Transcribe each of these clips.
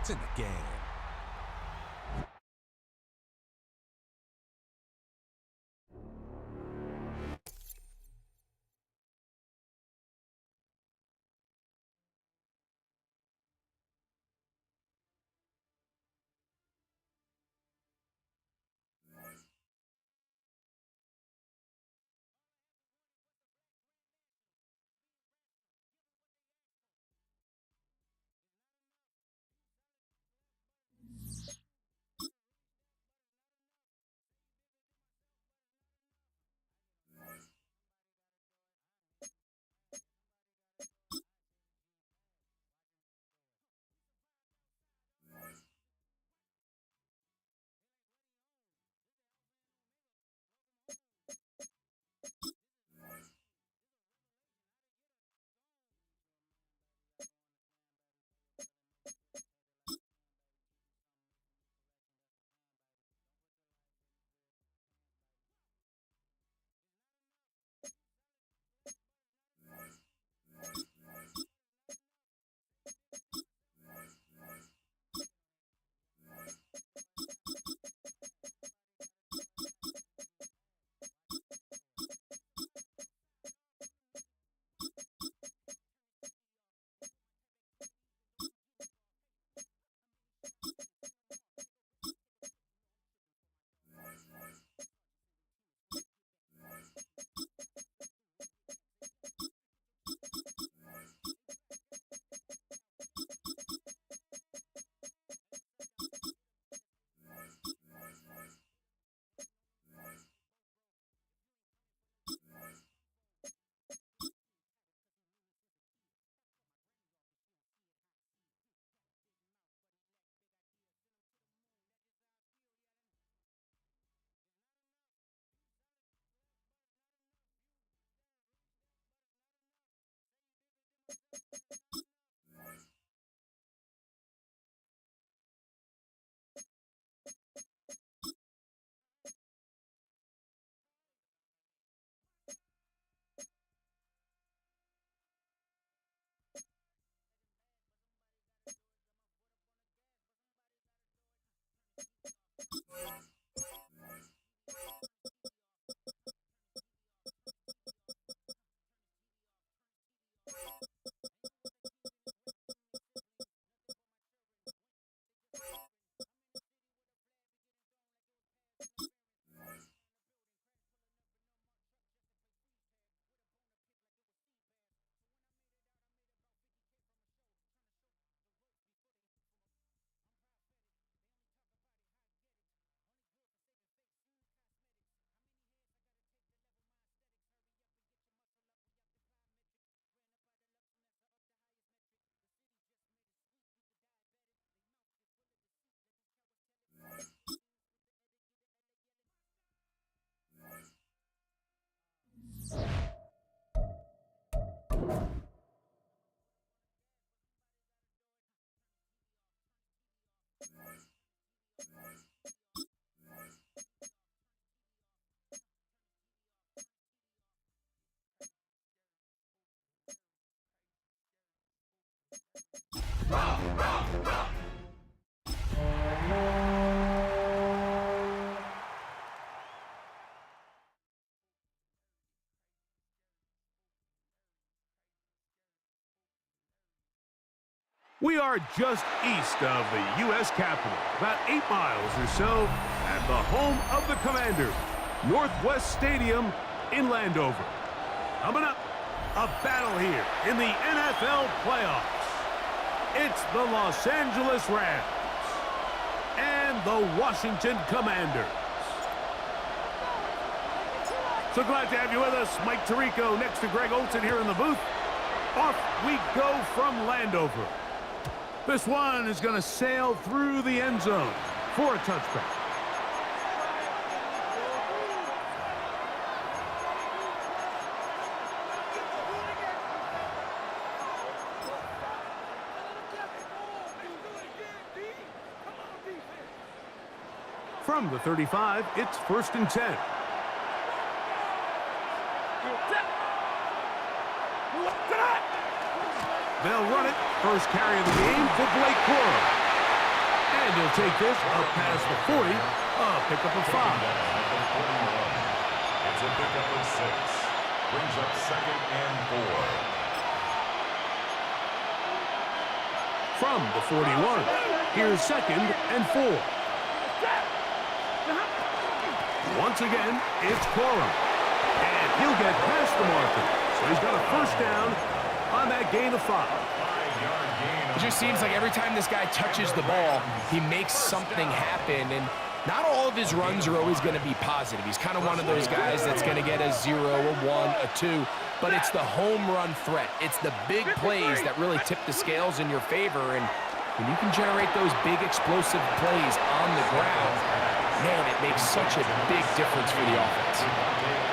It's in the game. We are just east of the U.S. Capitol, about 8 miles or so, at the home of the Commanders, Northwest Stadium in Landover. Coming up, a battle here in the NFL playoffs. It's the Los Angeles Rams and the Washington Commanders. So glad to have you with us. Mike Tirico next to Greg Olson here in the booth. Off we go from Landover. This one is going to sail through the end zone for a touchback. From the 35, it's 1st and 10. They'll run it. First carry of the game for Blake Corum. And he'll take this up past the 40, pickup of 5. It's a pickup of 6. Brings up 2nd and 4. From the 41, here's 2nd and 4. Once again, it's Corum. And he'll get past the marker. So he's got a first down on that gain of 5. It just seems like every time this guy touches the ball, he makes something happen. And not all of his runs are always going to be positive. He's kind of one of those guys that's going to get a 0, a 1, a 2. But it's the home run threat. It's the big plays that really tip the scales in your favor. And when you can generate those big explosive plays on the ground, man, it makes such a big difference for the offense.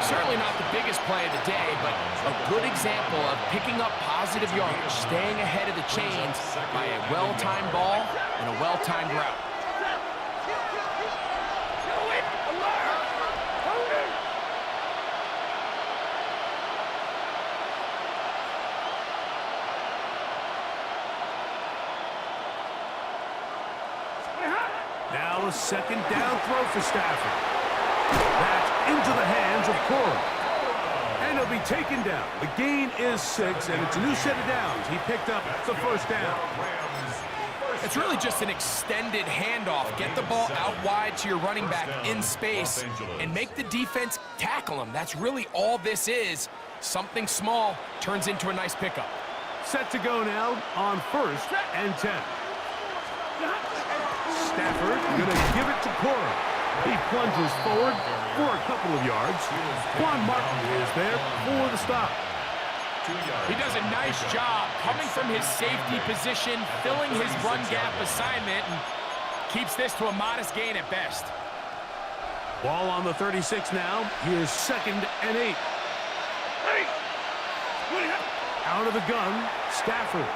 Certainly not the biggest play of the day, but a good example of picking up positive yardage, staying ahead of the chains by a well-timed ball and a well-timed route. Now a 2nd down throw for Stafford. That's into the hands of Corum. And he'll be taken down. The gain is 6, and it's a new set of downs. He picked up the first down. It's really just an extended handoff. Get the ball out wide to your running back in space and make the defense tackle him. That's really all this is. Something small turns into a nice pickup. Set to go now on 1st and 10. Stafford going to give it to Corum. He plunges forward for a couple of yards. Quan Martin is there for the stop. He does a nice job coming from his safety position, filling his run gap assignment, and keeps this to a modest gain at best. Ball on the 36 now. Here's 2nd and 8. Out of the gun, Stafford.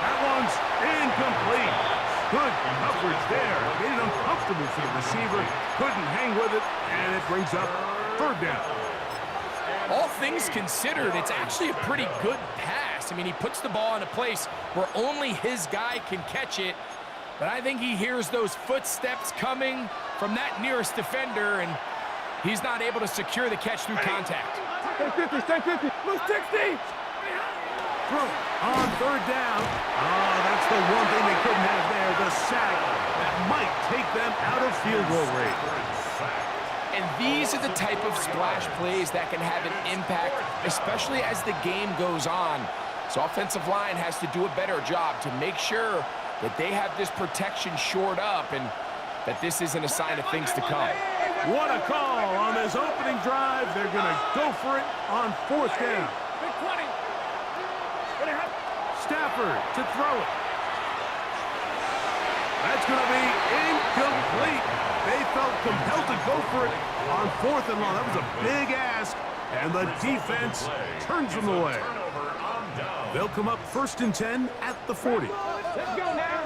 That one's incomplete. Good coverage there. Made it uncomfortable for the receiver. Couldn't hang with it, and it brings up 3rd down. All things considered, it's actually a pretty good pass. I mean, he puts the ball in a place where only his guy can catch it. But I think he hears those footsteps coming from that nearest defender, and he's not able to secure the catch through contact. Stay 50, stay 50. Move 60. Throw on 3rd down. Oh, that's the one thing they couldn't have there, the sack that might take them out of field goal range. And these are the type of splash plays that can have an impact, especially as the game goes on. So offensive line has to do a better job to make sure that they have this protection shored up and that this isn't a sign of things to come. What a call on this opening drive. They're going to go for it on 4th down. Stafford to throw it. That's going to be incomplete. They felt compelled to go for it on 4th and long. That was a big ask, and the defense turns them away. They'll come up 1st and 10 at the 40. Let's go now.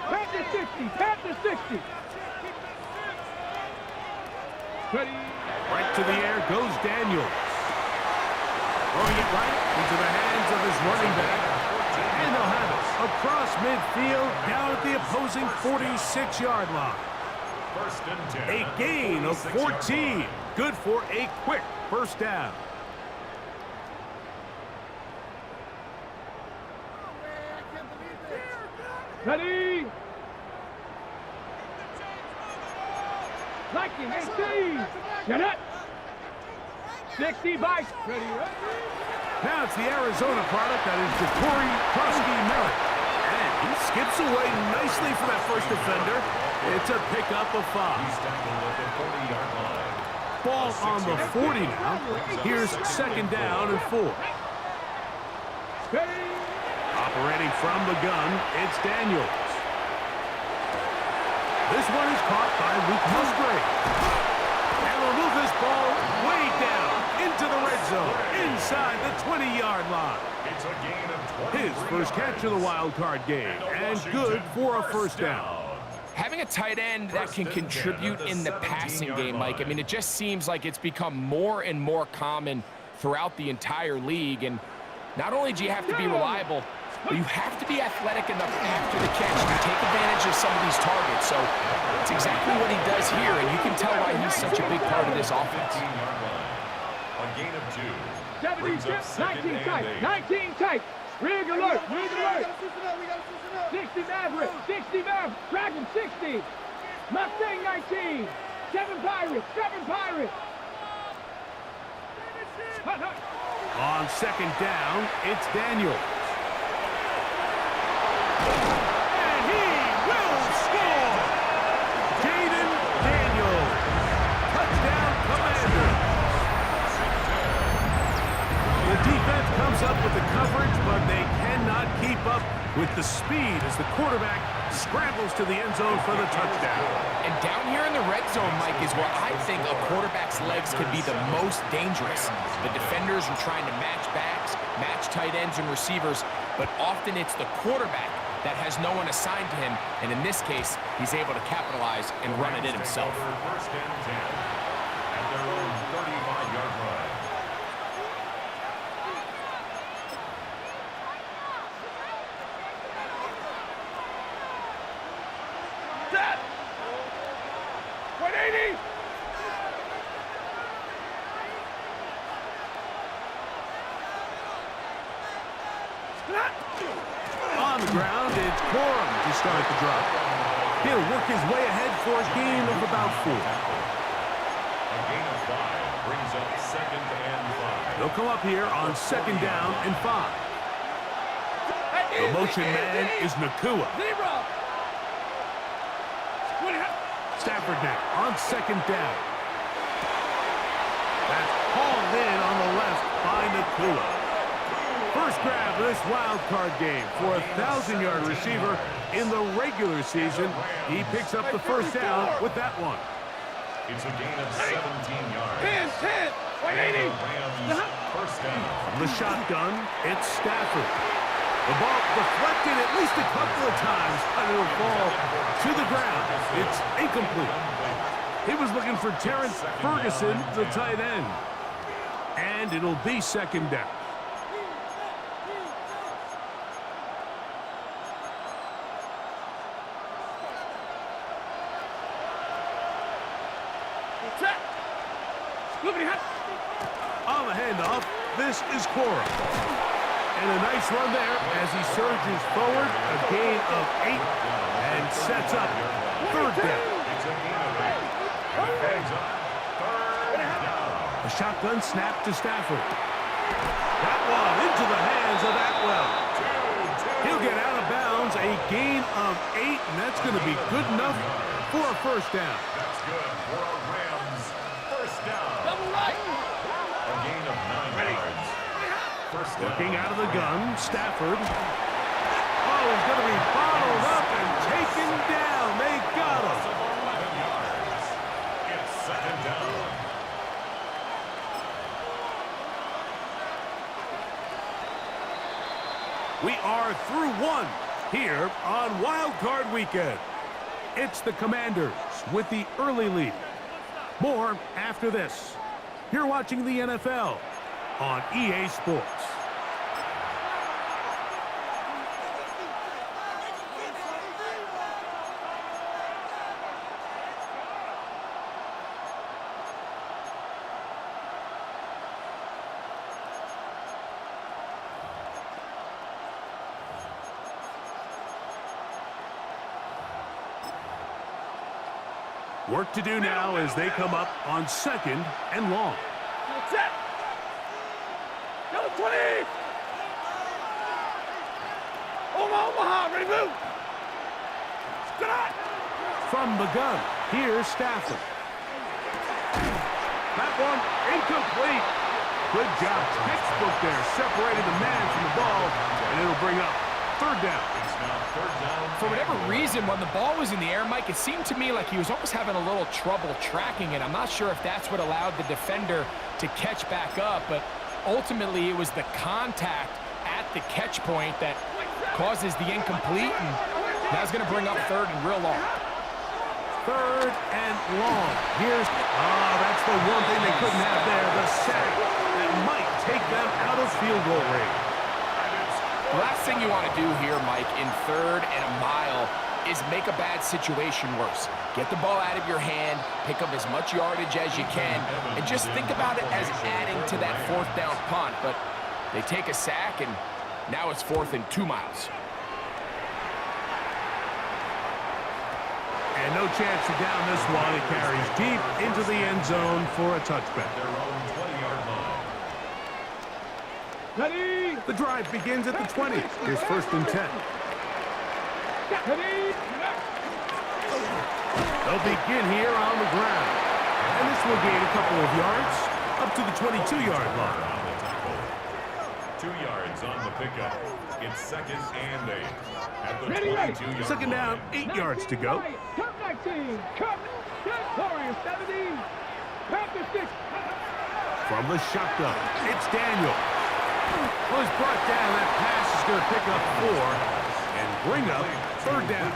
Pat to 60. Pat to 60. Ready. Right to the air goes Daniels. Throwing it right into the hands of his running back. And they'll have it across midfield down at the opposing 46-yard line. 1st and 10. A gain of 14. Good for a quick first down. Ready. Liking 18. Get it. 60 bikes. Ready. Now it's the Arizona product that is Jacory Krosky-Merritt. And he skips away nicely from that first defender. It's a pickup of 5. He's tackled at the 40-yard line. Ball on the 40 now. Here's 2nd down and 4. Operating from the gun, it's Daniels. This one is caught by Luke Musgrave. And will move this ball way down into the red zone, inside the 20-yard line. It's a gain of 20. His first catch of the wild card game, and good for a first down. Having a tight end that can contribute in the passing game, Mike, I mean, it just seems like it's become more and more common throughout the entire league. And not only do you have to be reliable, But you have to be athletic enough after the catch to take advantage of some of these targets. So it's exactly what he does here, and you can tell why he's such a big part of this offense. A gain of 2. 76, 19 tight, 19 tight. Rig alert, rig alert. 60 Maverick, 60 Maverick, Dragon 60. Mustang 19, 7 Pirates, 7 Pirates. On second down, it's Daniels. And he will score! Jaden Daniels. Touchdown, Commander. The defense comes up with the coverage, but they cannot keep up with the speed as the quarterback scrambles to the end zone for the touchdown. And down here in the red zone, Mike, is where I think a quarterback's legs can be the most dangerous. The defenders are trying to match backs, match tight ends and receivers, but often it's the quarterback that has no one assigned to him, and in this case, he's able to capitalize and run it in himself. First and 10 at their own 35-yard line. Set! 180! On the ground, it's Corum to start the drive. He'll work his way ahead for a gain of about 4. A gain of 5 brings up second and 5. They'll come up here on second down and 5. The motion man is Nakua. Stafford now on second down. That's hauled in on the left by Nakua. First grab of this wild card game for a 1,000-yard receiver in the regular season. He picks up the first down with that one. It's a gain of 17 yards. 10, 180! Rams first down. From the shotgun, it's Stafford. The ball deflected at least a couple of times, but it'll fall to the ground. It's incomplete. He was looking for Terrence Ferguson, the tight end. And it'll be second down. On the handoff, this is Corum. And a nice run there as he surges forward, a gain of 8, and sets up third down. A shotgun snap to Stafford. That one into the hands of Atwell. He'll get out of bounds, a gain of 8, and that's going to be good enough for a first down. That's good for a Rams first down. Double right! A gain of 9 yards. First down. Looking out of the gun, Stafford. Oh, he's going to be bottled up and taken down. They got him. 11 yards. It's second down. We are through one here on Wild Card Weekend. It's the Commanders with the early lead. More after this. You're watching the NFL on EA Sports. Work to do now as they come up on second and long. Set! Go 20! Omaha, ready move! Stop! From the gun, here's Stafford. That one incomplete. Good job. Textbook there, separated the man from the ball, and it'll bring up third down. It's now third down. For whatever reason, when the ball was in the air, Mike, it seemed to me like he was almost having a little trouble tracking it. I'm not sure if that's what allowed the defender to catch back up, but ultimately it was the contact at the catch point that causes the incomplete, and that's going to bring up third and real long. Third and long. Here's, that's the one thing they couldn't have there, the sack that might take them out of field goal range. And it's The last thing you want to do here, Mike, in 3rd and a mile is make a bad situation worse. Get the ball out of your hand, pick up as much yardage as you can, and just think about it as adding to that 4th down punt. But they take a sack, and now it's 4th and 2 miles. And no chance to down this one. It carries deep into the end zone for a touchback. Their own 20-yard line. Ready? The drive begins at the 20. Here's 1st and 10. Ready? They'll begin here on the ground. And this will gain a couple of yards up to the 22-yard line. On the tackle. 2 yards on the pickup. It's 2nd and 8. At the 22-yard Second down, line. 8 yards to go. Cut 19. Cut. Warriors 17. Panther 6. From the shotgun, it's Daniel. Was brought down. That pass is going to pick up 4 and bring up 3rd down.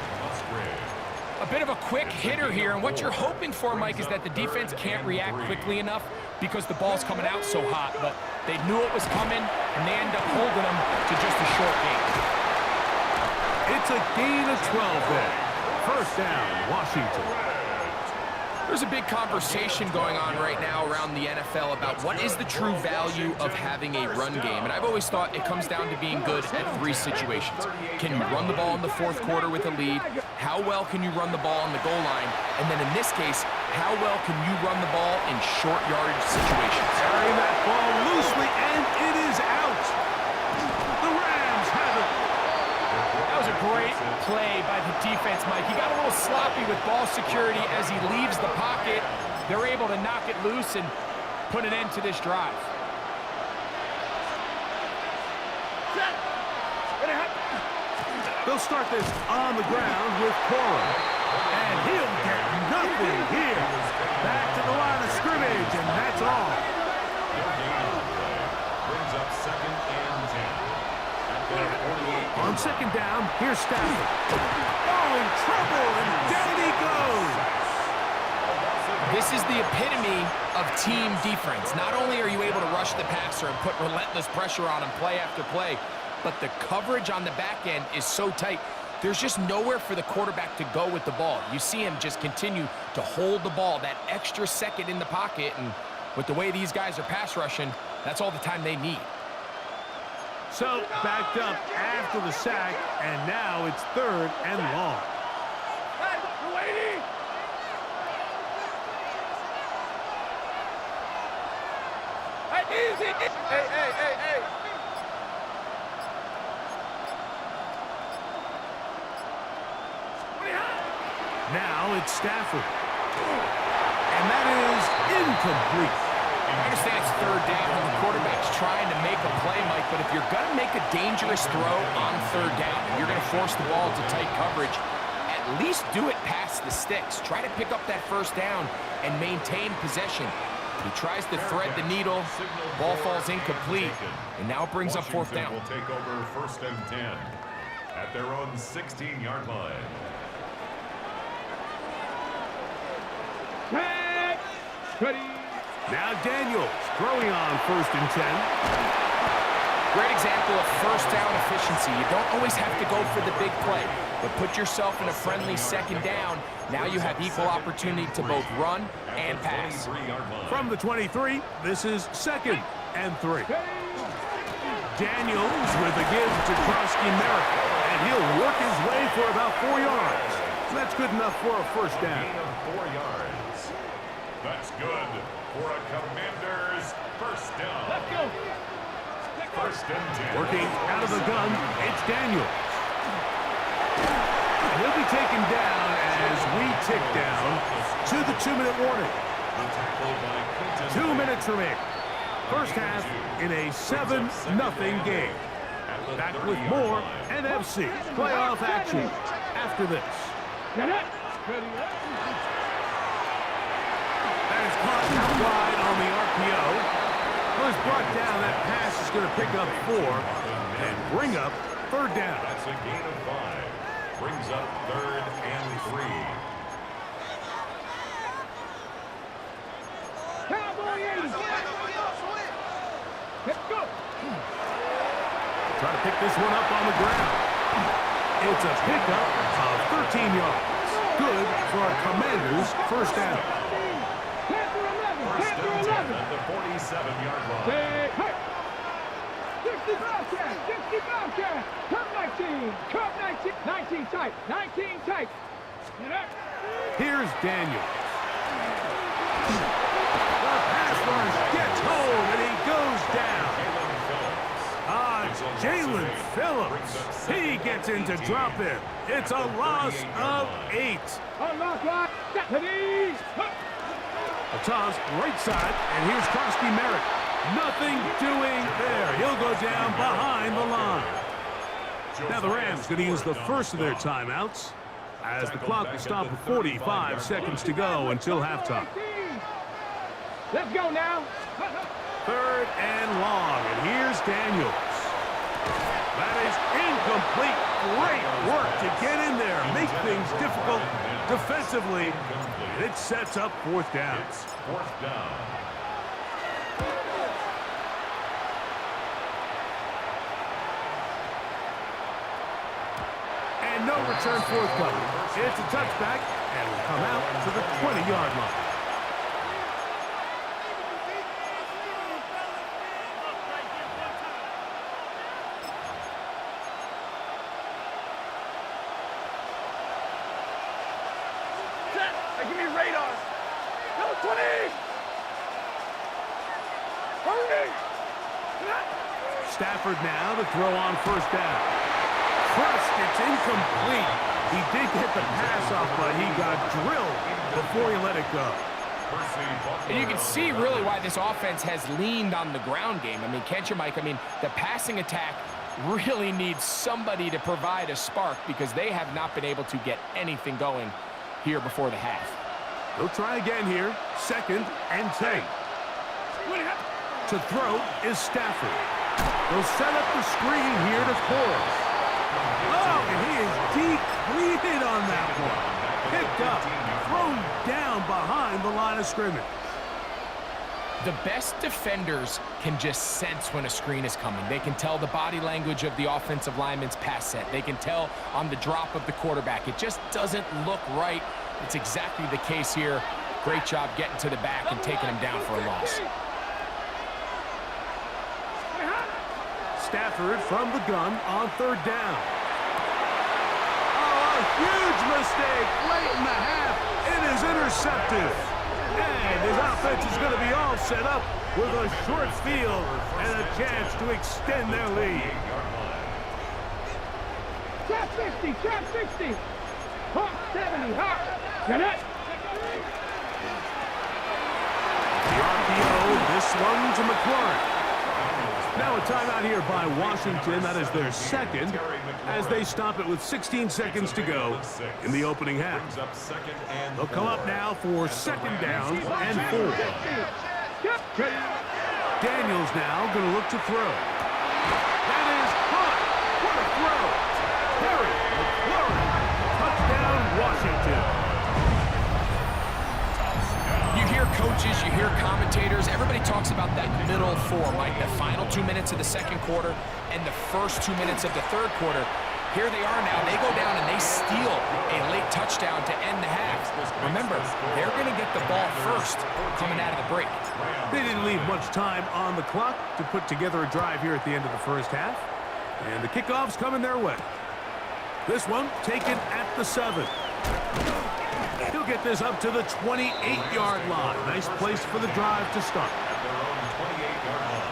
A bit of a quick hitter here, and what you're hoping for, Mike, is that the defense can't react quickly enough because the ball's coming out so hot, but they knew it was coming, and they end up holding them to just a short gain. It's a gain of 12 there. 1st down, Washington. There's a big conversation going on right now around the NFL about what is the true value of having a run game. And I've always thought it comes down to being good at 3 situations. Can you run the ball in the 4th quarter with a lead? How well can you run the ball on the goal line? And then in this case, how well can you run the ball in short yardage situations? Carrying that ball loosely, and it is out. The Rams have it. That was a great play by the defense, Mike. He got a little sloppy with ball security as he leaves the pocket. They're able to knock it loose and put an end to this drive. They'll start this on the ground with Cora. And he'll get nothing here. Back to the line of scrimmage, and that's all. Brings up 2nd and 10. At their 48. On 2nd down, here's Stafford. Oh, in trouble, and down he goes. This is the epitome of team defense. Not only are you able to rush the passer and put relentless pressure on him play after play, but the coverage on the back end is so tight, there's just nowhere for the quarterback to go with the ball. You see him just continue to hold the ball that extra second in the pocket, and with the way these guys are pass rushing, that's all the time they need. So, backed up after the sack, and now it's 3rd and long. Hey. Now it's Stafford. And that is incomplete. I understand it's 3rd down and the quarterback's trying to make a play, Mike, but if you're going to make a dangerous throw on 3rd down and you're going to force the ball to tight coverage, at least do it past the sticks. Try to pick up that 1st down and maintain possession. He tries to thread the needle, ball falls incomplete, and now it brings up 4th down. Will take over 1st and 10 at their own 16-yard line. Ready? Now Daniels throwing on 1st and 10. Great example of 1st down efficiency. You don't always have to go for the big play, but put yourself in a friendly 2nd down. Now you have equal opportunity to both run and pass. From the 23, this is 2nd and 3. Daniels with a give to Krosky Merrick, and he'll work his way for about 4 yards. That's good enough for a 1st down. Gain of 4 yards. That's good for a Commander's 1st down. Let's go. 1st and 10. Working out of the gun, it's Daniels. And he'll be taken down as we tick down to the 2-minute warning. The tackle by Clinton. 2 minutes remaining. 1st half in a 7-0 game. Back with more NFC playoff action after this. That is caught out wide on the RPO. Was brought down. That pass is going to pick up 4 and bring up 3rd down. That's a gain of 5. Brings up 3rd and 3. Cowboy 80. Let's go. Try to pick this one up on the ground. It's a pickup of 13 yards. Good for a Commanders first down. First and 10 at the 47-yard line. 65 catch, 65 catch. Curve 19, curve 19, 19 tight, 19 tight. Here's Daniels. The pass rush gets home, and he goes down. Jalen Phillips. He gets into drop in. It's a loss of 8. Unlock line, Stephanie. A toss right side, and here's Krosky Merritt. Nothing doing there. He'll go down behind the line. Now the Rams going to use the first of their timeouts as the clock will stop at 45 seconds to go until halftime. Let's go now. 3rd and long, and here's Daniels. That is incomplete. Great work to get in there, make things difficult defensively, and it sets up 4th down. It's 4th down. And no return forthcoming. It's a touchback, and will come out to the 20-yard line. Give me radar. Number 20. Hurry. Stafford now to throw on 1st down. Crushed, it's incomplete. He did get the pass off, but he got drilled before he let it go. And you can see really why this offense has leaned on the ground game. I mean, can't you, Mike? I mean, the passing attack really needs somebody to provide a spark because they have not been able to get anything going here before the half. They'll try again here. 2nd and 10. To throw is Stafford. They'll set up the screen here to Cole. Oh, and he is depleted on that one. Picked up, thrown down behind the line of scrimmage. The best defenders can just sense when a screen is coming. They can tell the body language of the offensive lineman's pass set. They can tell on the drop of the quarterback. It just doesn't look right. It's exactly the case here. Great job getting to the back and taking him down for a loss. Stafford from the gun on 3rd down. Oh, a huge mistake late in the half. It is intercepted. And his offense is going to be all set up with a short field and a chance to extend their lead. Trap 60, trap 60. Hawk 70, hawk. Get it. The RPO, this one to McLaurin. Now a timeout here by Washington. That is their 2nd as they stop it with 16 seconds to go in the opening half. They'll come up now for 2nd down and 4. Daniels now going to look to throw. That is caught. What a throw. Terry McLaurin. Touchdown, Washington. You hear coaches, you hear commentators, everybody talks about that middle 4, like the final 2 minutes of the 2nd quarter and the first 2 minutes of the 3rd quarter. Here they are now. They go down and they steal a late touchdown to end the half. Remember, they're going to get the ball first coming out of the break. They didn't leave much time on the clock to put together a drive here at the end of the first half. And the kickoff's coming their way. This one taken at the 7. He'll get this up to the 28-yard line. Nice place for the drive to start. At their own 28-yard line.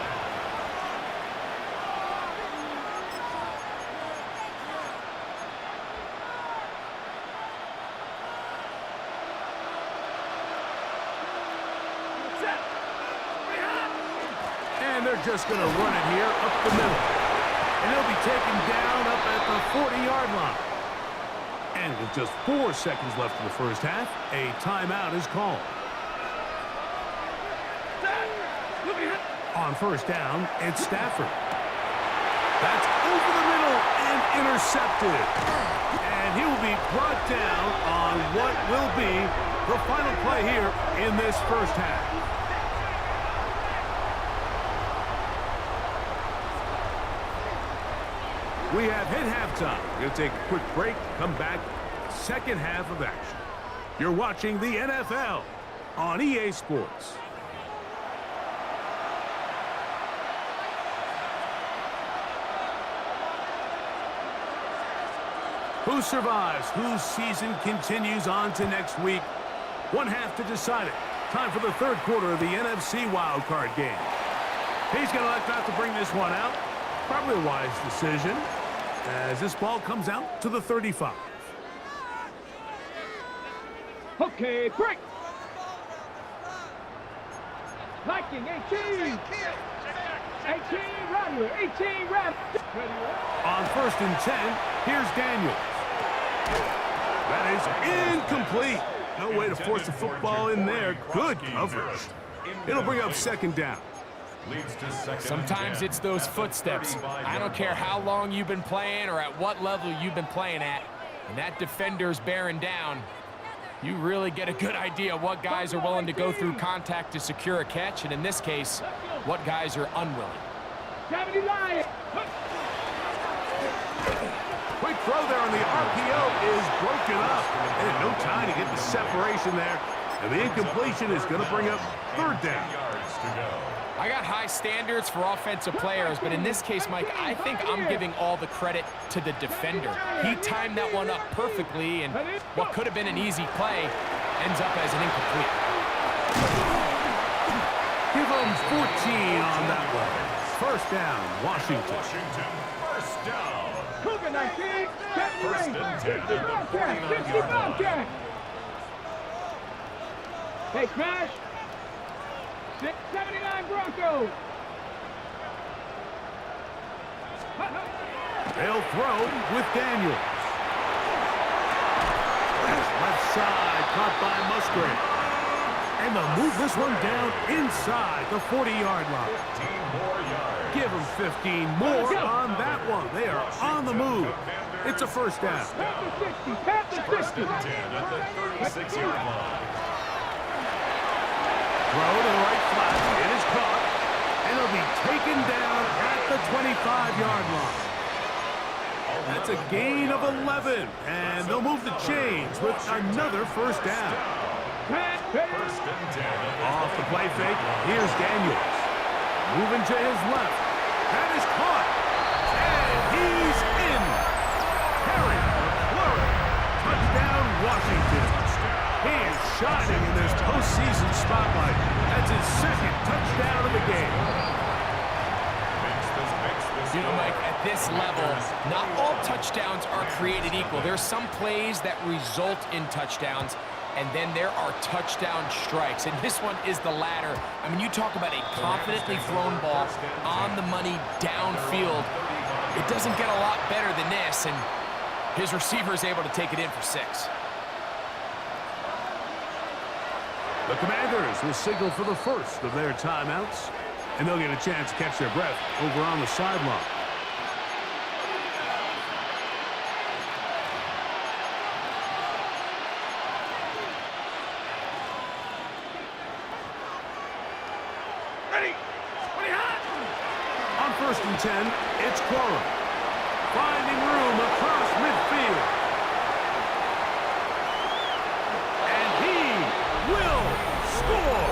And they're just going to run it here up the middle. And he'll be taken down up at the 40-yard line. And with just 4 seconds left in the first half, a timeout is called. On 1st down, it's Stafford. That's over the middle and intercepted. And he will be brought down on what will be the final play here in this first half. We have hit halftime. We're going to take a quick break, come back, second half of action. You're watching the NFL on EA Sports. Who survives? Whose season continues on to next week? One half to decide it. Time for the third quarter of the NFC wildcard game. He's going to elect not to bring this one out. Probably a wise decision as this ball comes out to the 35. Okay, break. Viking, 18. 18, Rattler, 18, Rattler. On 1st and 10, here's Daniels. That is incomplete. No way to force the football in there. Good coverage. It'll bring up second down. Sometimes it's those footsteps. I don't care how long you've been playing or at what level you've been playing at. And that defender's bearing down. You really get a good idea of what guys are willing to go through contact to secure a catch, and in this case, what guys are unwilling. Quick throw there on the RPO is broken up. And no time to get the separation there. And the incompletion is going to bring up third down. I got high standards for offensive players, but in this case, Mike, I think I'm giving all the credit to the defender. He timed that one up perfectly, and what could have been an easy play ends up as an incomplete. Give him 14 on that one. First down, Washington. First down. Cougar 19, First and 10 at the 49-yard line. Hey, smash. 79 Broncos. They'll throw with Daniels. Left side, caught by Musgrave. And they'll move this one down inside the 40-yard line. 15 more yards. Give them 15 more on that one. They are on the move. It's a first down. First and 10 at the 36-yard line. Throw to the right flat. It is caught. And it'll be taken down at the 25-yard line. That's a gain of 11. And they'll move the chains with another first down. First and 10. Off the play fake, here's Daniels. Moving to his left. That is caught. And he's in. Harry Flurry. Touchdown, Washington. He is shining in this postseason spotlight. That's his second touchdown of the game. You know, Mike, at this level, not all touchdowns are created equal. There's some plays that result in touchdowns, and then there are touchdown strikes. And this one is the latter. I mean, you talk about a confidently thrown ball on the money downfield. It doesn't get a lot better than this, and his receiver is able to take it in for 6. The Commanders will signal for the first of their timeouts, and they'll get a chance to catch their breath over on the sideline. On 1st and 10, it's Quorum. Finding room across midfield. And he will score.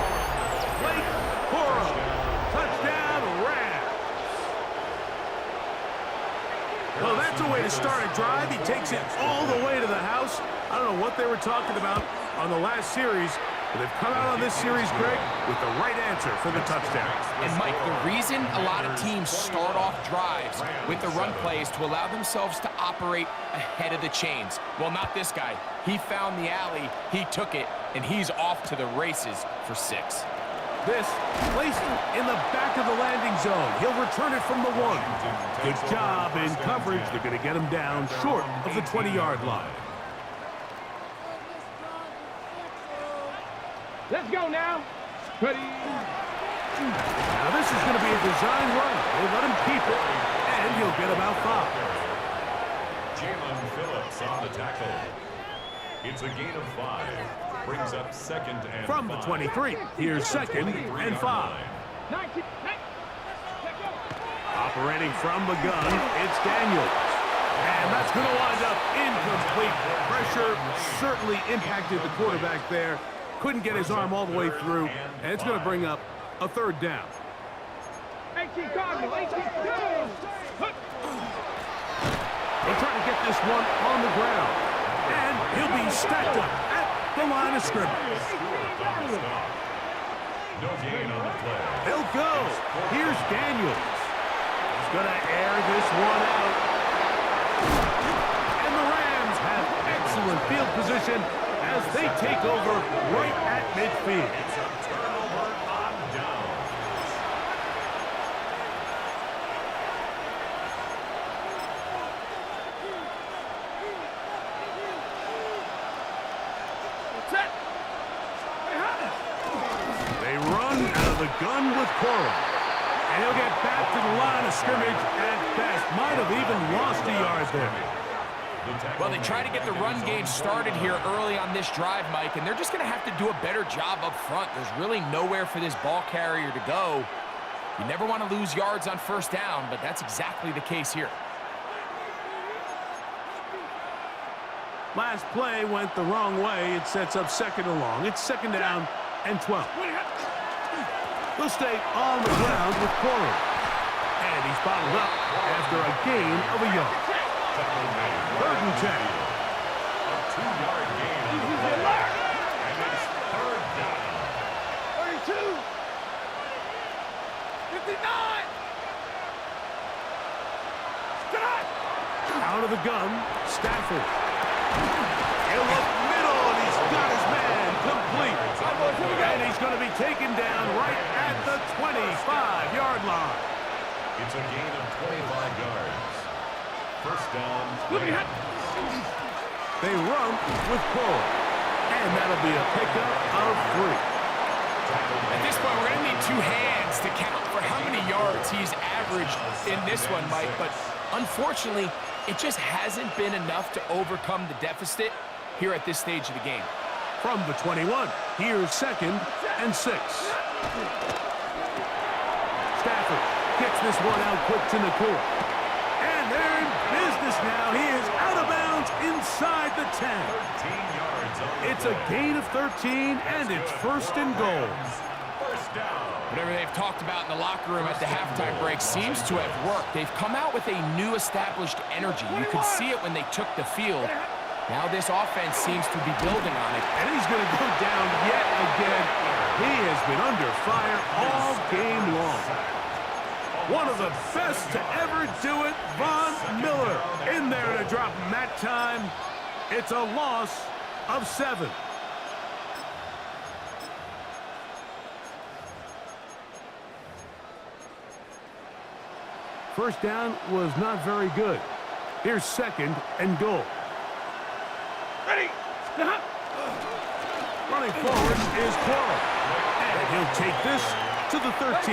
Blake Quorum. Touchdown, Rams. Well, that's a way to start a drive. He takes it all the way to the house. I don't know what they were talking about on the last series, but they've come out on this series, Greg, with the right answer for the touchdown. And, Mike, the reason a lot of teams start off drives with the run plays to allow themselves to operate ahead of the chains. Well, not this guy. He found the alley, he took it, and he's off to the races for 6. This placed in the back of the landing zone. He'll return it from the 1. Good job in coverage. They're going to get him down short of the 20-yard line. Let's go now. Ready. Now this is going to be a design run. They let him keep it, and he'll get about 5. Jalen Phillips on the tackle. It's a gain of 5. Brings up second and 5. From the 23, here's second and 5. 19. Operating from the gun, it's Daniels. And that's going to wind up incomplete. Pressure certainly impacted the quarterback there. Couldn't get his arm all the way through, and it's going to bring up a third down. 18 Cardinal, 18 They're trying to get this one on the ground. And he'll be stacked up at the line of scrimmage. No gain on the play. They'll go. Here's Daniels. He's going to air this one out. And the Rams have excellent field position as they take over right at midfield. It's a turnover on downs. They run out of the gun with Coral. And he'll get back to the line of scrimmage at best. Might have even lost a yard there. Well, they try to get the run game started here early on this drive, Mike, and they're just going to have to do a better job up front. There's really nowhere for this ball carrier to go. You never want to lose yards on first down, but that's exactly the case here. Last play went the wrong way. It sets up second and long. It's second down and 12. They'll stay on the ground with Coral. And he's bottled up after a gain of a yard. Third and 10. A 2-yard gain on the play. And it's third down. 32. 59. Out of the gun, Stafford. He'll look middle, and he's got his man complete. And he's going to be taken down right at the 25-yard line. It's a gain of 25 yards. First down. They run with Coral. And that'll be a pickup of 3. At this point, we're going to need 2 hands to count for how many yards he's averaged in this one, Mike. But unfortunately, it just hasn't been enough to overcome the deficit here at this stage of the game. From the 21, here's second and 6. Stafford gets this one out quick to Nakua. And they're in business now. He is out of bounds inside the 10. 13 yards on the It's a gain of 13, and it's first and goal. first down. Whatever they've talked about in the locker room at the halftime break seems to have worked. They've come out with a new established energy. You could see it when they took the field. Now this offense seems to be building on it. And he's going to go down yet again. He has been under fire all game long. One of the best to ever do it, Von Miller, in there to drop him that time. It's a loss of 7. First down was not very good. Here's second and goal. Ready. Running forward is Coral. And he'll take this to the 13.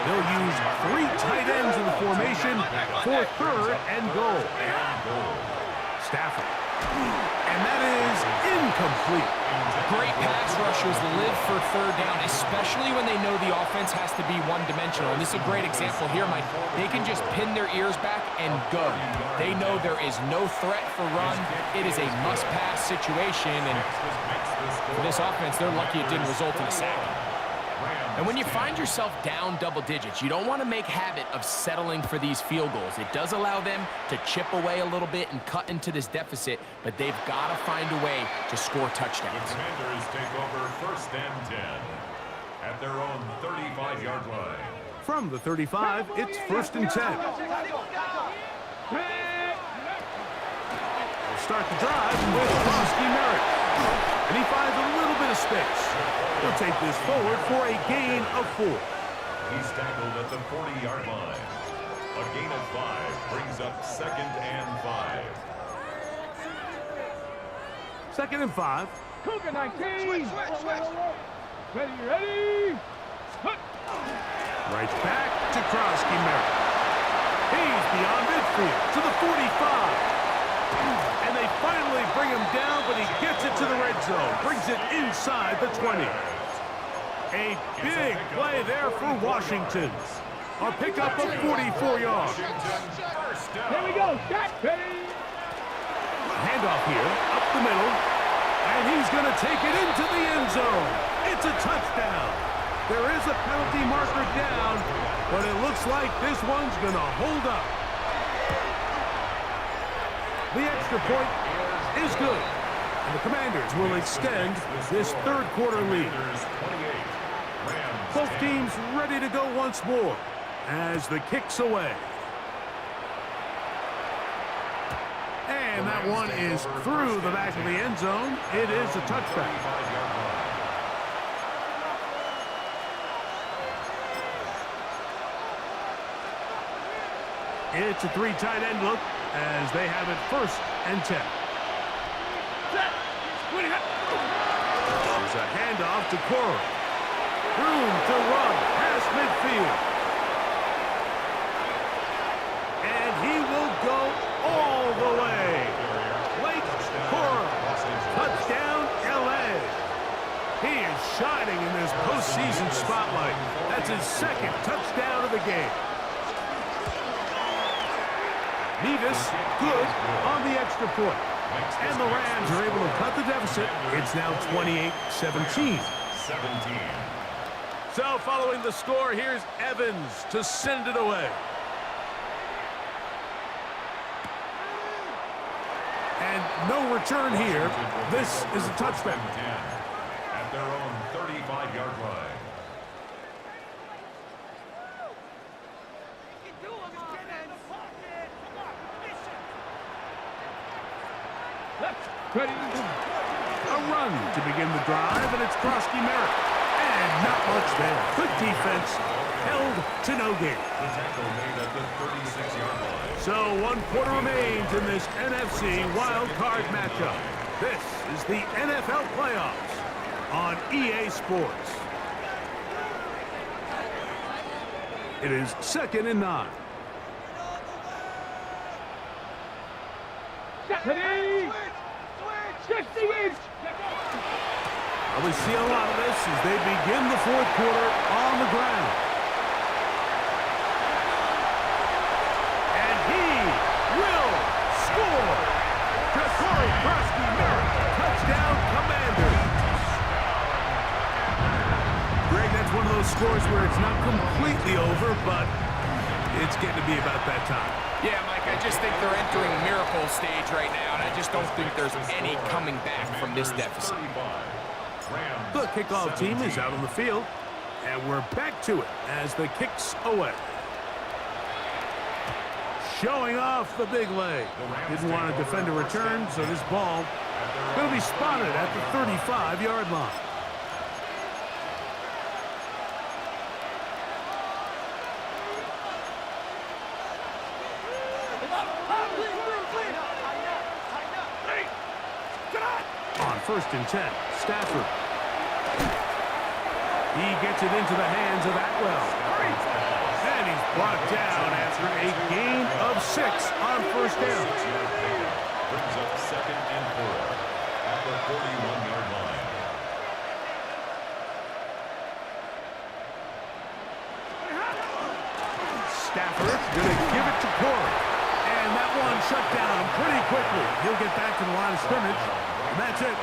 They'll use 3 tight ends in the formation for third and goal. Stafford. And that is incomplete. Great pass rushers live for third down, especially when they know the offense has to be one-dimensional. And this is a great example here, Mike. They can just pin their ears back and go. They know there is no threat for run. It is a must-pass situation, and for this offense, they're lucky it didn't result in a sack. And when you find yourself down double digits, you don't want to make habit of settling for these field goals. It does allow them to chip away a little bit and cut into this deficit, but they've got to find a way to score touchdowns. The Commanders take over first and 10 at their own 35-yard line. From the 35, it's first and 10. We'll start the drive with Krosky Merritt. And he finds a little bit of space. He'll take this forward for a gain of 4. He's tackled at the 40-yard line. A gain of 5 brings up second and 5. Second and 5. Cougar 19. Ready, ready. Right back to Krosky Merritt. He's beyond midfield to the 45. And they finally bring him down, but he gets it to the red zone. Brings it inside the 20. A big play there for Washington. A pickup of 44 yards. Here we go. Go, set, ready. Handoff here, up the middle, and he's going to take it into the end zone. It's a touchdown. There is a penalty marker down, but it looks like this one's going to hold up. The extra point is good, and the Commanders will extend this third quarter lead. Both teams ready to go once more as the kick's away. And that one is through the back of the end zone. It is a touchback. It's a three tight end look as they have it 1st and 10. There's a handoff to Cora. Room to run past midfield. And he will go all the way. Late Cora. Touchdown, LA. He is shining in this postseason spotlight. That's his 2nd touchdown of the game. Nevis, good on the extra point. And the Rams are able to cut the deficit. It's now 28-17. So following the score, here's Evans to send it away. And no return here. This is a touchback. At their own 35-yard line. Ready. A run to begin the drive, and it's Krosky Merritt. And not much there. Good defense. Held to no gain. The tackle made at the 36-yard line. So 1 quarter remains in this NFC wild card matchup. This is the NFL playoffs on EA Sports. It is 2nd and 9. Ready. 60-inch. We see a lot of this as they begin the 4th quarter on the ground. And he will score. Krosky Merritt, touchdown, Commanders. Greg, that's one of those scores where it's not completely over, but it's getting to be about that time. Yeah, Mike, I just think they're entering miracle stage right now, and I just don't think there's any coming back from this deficit. The kickoff team is out on the field, and we're back to it as the kick's away. Showing off the big leg. Didn't want to defend a return, so this ball going to be spotted at the 35-yard line. On 1st and 10, Stafford. He gets it into the hands of Atwell. And he's brought down after a gain of 6 on 1st down. Brings up 2nd and 4 at the 41-yard line. Stafford going to give it to Corey. And that one shut down pretty quickly. He'll get back to the line of scrimmage. And that's it.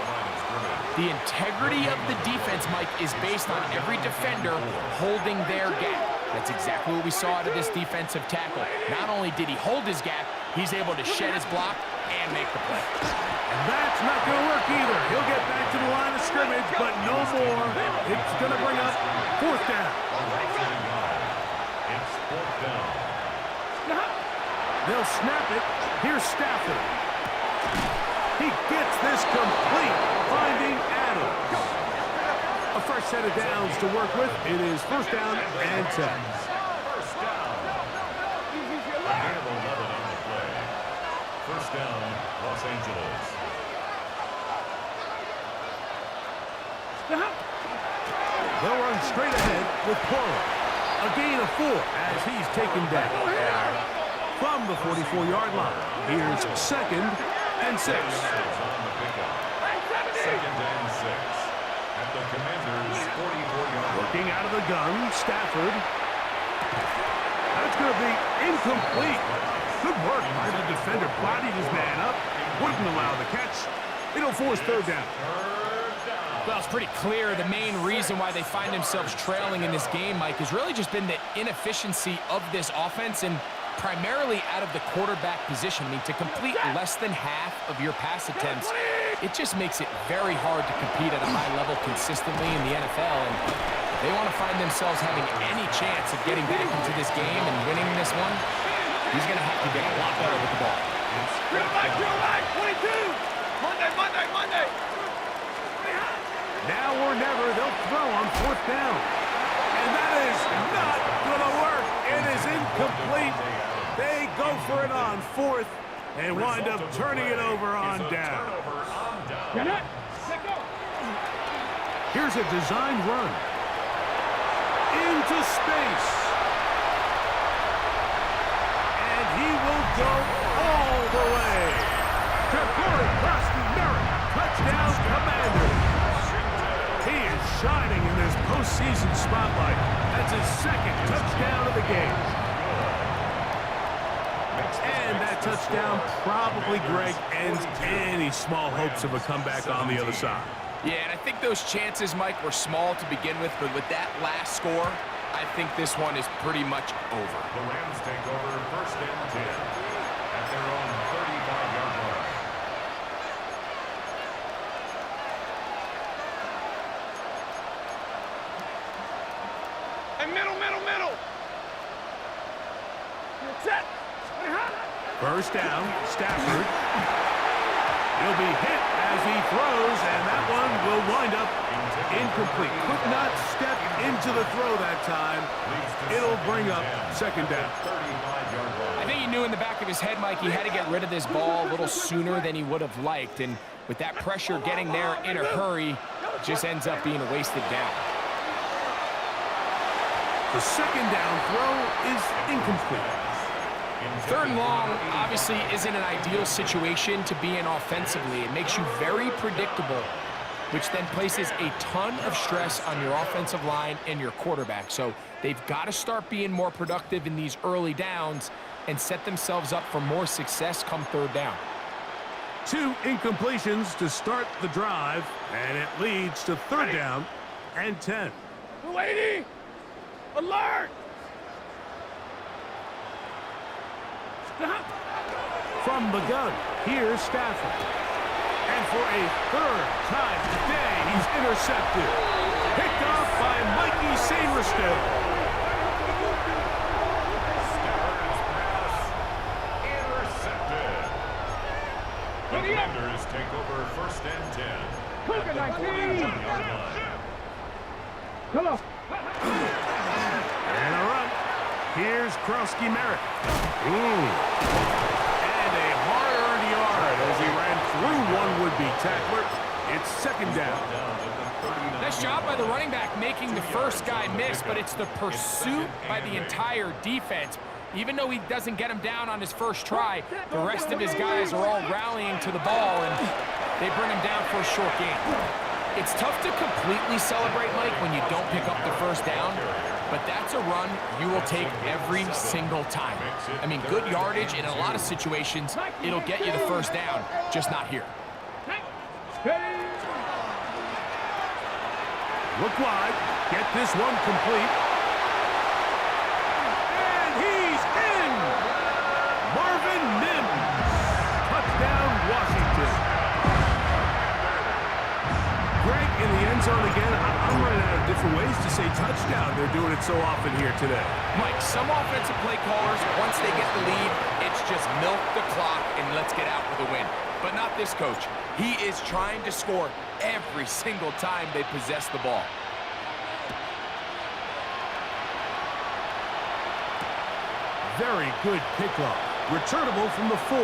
The integrity of the defense, Mike, is based on every defender holding their gap. That's exactly what we saw out of this defensive tackle. Not only did he hold his gap, he's able to shed his block and make the play. And that's not going to work either. He'll get back to the line of scrimmage, but no more. It's going to bring up 4th down. It's 4th down. They'll snap it. Here's Stafford. He gets this complete, finding Adams. A fresh set of downs to work with. It is 1st down and 10. 1st down. A gain of 11 on the play. 1st down, Los Angeles. They'll run straight ahead with Cora. A gain of 4 as he's taken down. From the 44-yard line, here's 2nd and 6. 2nd and 6 at the Commanders' 44-yard line. Looking out of the gun, Stafford. That's going to be incomplete. Good work by the defense. defender bodied his man up, wouldn't allow the catch. It'll force third down. Well, it's pretty clear the main reason why they find themselves trailing in this game, Mike, has really just been the inefficiency of this offense and primarily out of the quarterback position. I mean, to complete less than half of your pass attempts, it just makes it very hard to compete at a high level consistently in the NFL. And if they want to find themselves having any chance of getting back into this game and winning this one, he's going to have to get a lot better with the ball. Drill back, 22. Monday. Now or never, they'll throw on fourth down. And that is not going to work. It is incomplete. They go for it on fourth and wind up turning it over on down. Here's a designed run. Into space. And he will go all the way. To Corey Merrick. Touchdown, Commanders. He is shining in this postseason spotlight. That's his second touchdown of the game. And that touchdown probably, Greg, ends any small hopes of a comeback on the other side. Yeah, and I think those chances, Mike, were small to begin with, but with that last score, I think this one is pretty much over. The Rams take over first and 10 at their own 35-yard line. And middle. Set. First down, Stafford. He'll be hit as he throws, and that one will wind up incomplete. Could not step into the throw that time. It'll bring up second down. I think he knew in the back of his head, Mike, he had to get rid of this ball a little sooner than he would have liked. And with that pressure getting there in a hurry, it just ends up being a wasted down. The second down throw is incomplete. Third and long obviously isn't an ideal situation to be in offensively. It makes you very predictable, which then places a ton of stress on your offensive line and your quarterback. So they've got to start being more productive in these early downs and set themselves up for more success come third down. 2 incompletions to start the drive, and it leads to third down and 10. 280. Alert. From the gun, here's Stafford. And for a third time today, he's intercepted. Picked off by Mikey Sainristil. Stafford's pass intercepted. The Commanders take over first and 10 at the 41-yard line. Come on. And a run. Here's Merrick. And a hard-earned yard as he ran through one would-be tackler. It's second down. Nice job by the running back making the first guy miss, but it's the pursuit by the entire defense. Even though he doesn't get him down on his first try, the rest of his guys are all rallying to the ball, and they bring him down for a short gain. It's tough to completely celebrate, Mike, when you don't pick up the first down, but that's a run you will take every single time. I mean, good yardage in a lot of situations, it'll get you the first down, just not here. Look wide. Get this one complete. And he's in! Marvin Mims. Touchdown, Washington. Greg in the end zone again. I'm running out of different ways to say touchdown. They're doing it so often here today. Mike, some offensive play callers, once they get the lead, it's just milk the clock and let's get out with a win. But not this coach. He is trying to score every single time they possess the ball. Very good pickoff. Returnable from the 4.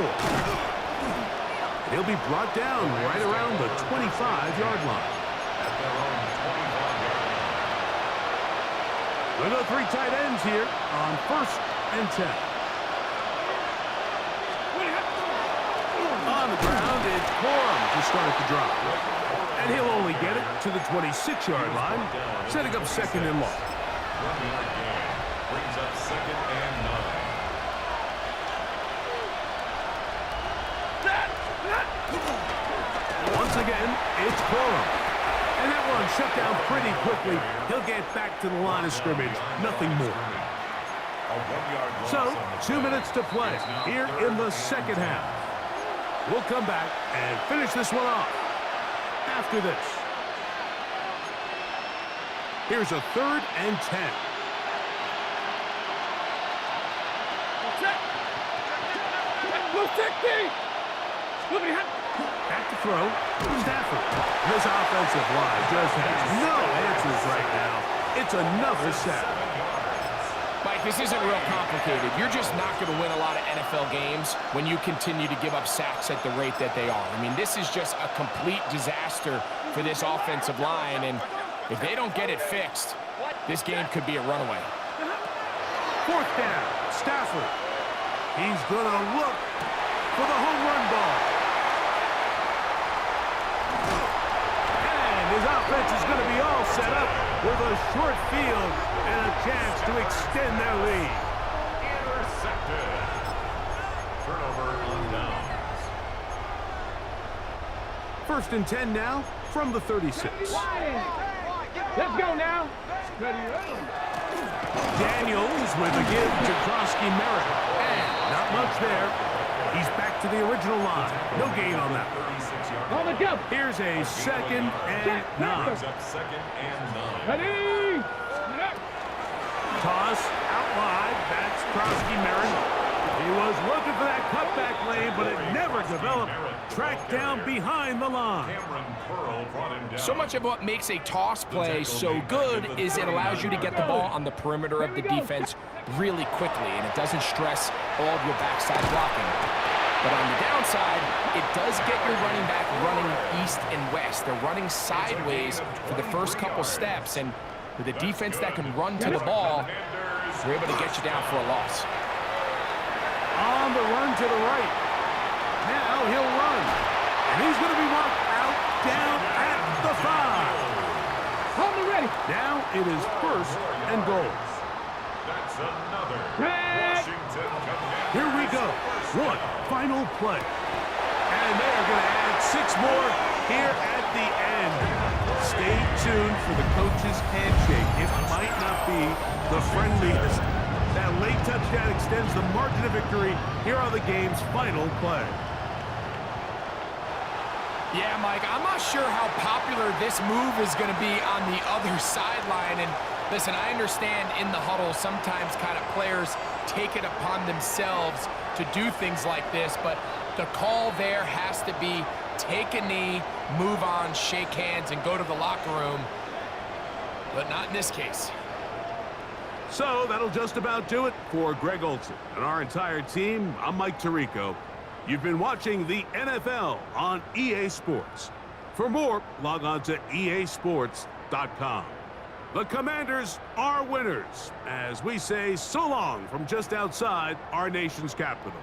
He'll be brought down right around the 25-yard line. We'll go 3 tight ends here on first and 10. On the ground, it's Corum to start the drive. And he'll only get it to the 26-yard line, setting up second and long. 1-yard gain brings up second and 9. Once again, it's Corum. And that one shut down pretty quickly. He'll get back to the line of scrimmage. Nothing more. So, 2 minutes to play here in the second half. We'll come back and finish this one off after this. Here's a 3rd and 10. Back to throw. Stafford. This offensive line just has no answers right now. It's another sack. Mike, this isn't real complicated. You're just not going to win a lot of NFL games when you continue to give up sacks at the rate that they are. I mean, this is just a complete disaster for this offensive line, and if they don't get it fixed, this game could be a runaway. 4th down, Stafford. He's going to look for the home run ball. And his offense is going to be all set up with a short field and a chance to extend their lead. Intercepted. Turnover on downs. 1st and 10 now from the 36. Let's go now. Daniels with a give to Krosky Merritt. And not much there. He's back to the original line. No gain on that. On the jump. Here's a 2nd and 9. Brings up 2nd and 9. Ready. Toss out wide. That's Krosky Merritt. He was looking for that cutback lane, but it never developed. Tracked down behind the line. So much of what makes a toss play so good is it allows you to get the ball on the perimeter of the defense really quickly, and it doesn't stress all of your backside blocking. But on the downside, it does get your running back running east and west. They're running sideways for the first couple steps, and with a defense that can run to the ball, they're able to get you down for a loss. On the run to the right. Now he'll run. And he's going to be marked out down at the 5. On the ready. Now it is 1st and goal. That's another Washington Commanders. Here we go. One final play. And they're going to add 6 more here at the end. Stay tuned for the coach's handshake. It might not be the friendliest. That late touchdown extends the margin of victory. Here are the game's final play. Yeah, Mike, I'm not sure how popular this move is going to be on the other sideline. And listen, I understand in the huddle sometimes kind of players take it upon themselves to do things like this, but the call there has to be take a knee, move on, shake hands, and go to the locker room. But not in this case. So that'll just about do it for Greg Olsen and our entire team. I'm Mike Tirico. You've been watching the NFL on EA Sports. For more, log on to easports.com. The Commanders are winners as we say so long from just outside our nation's capital.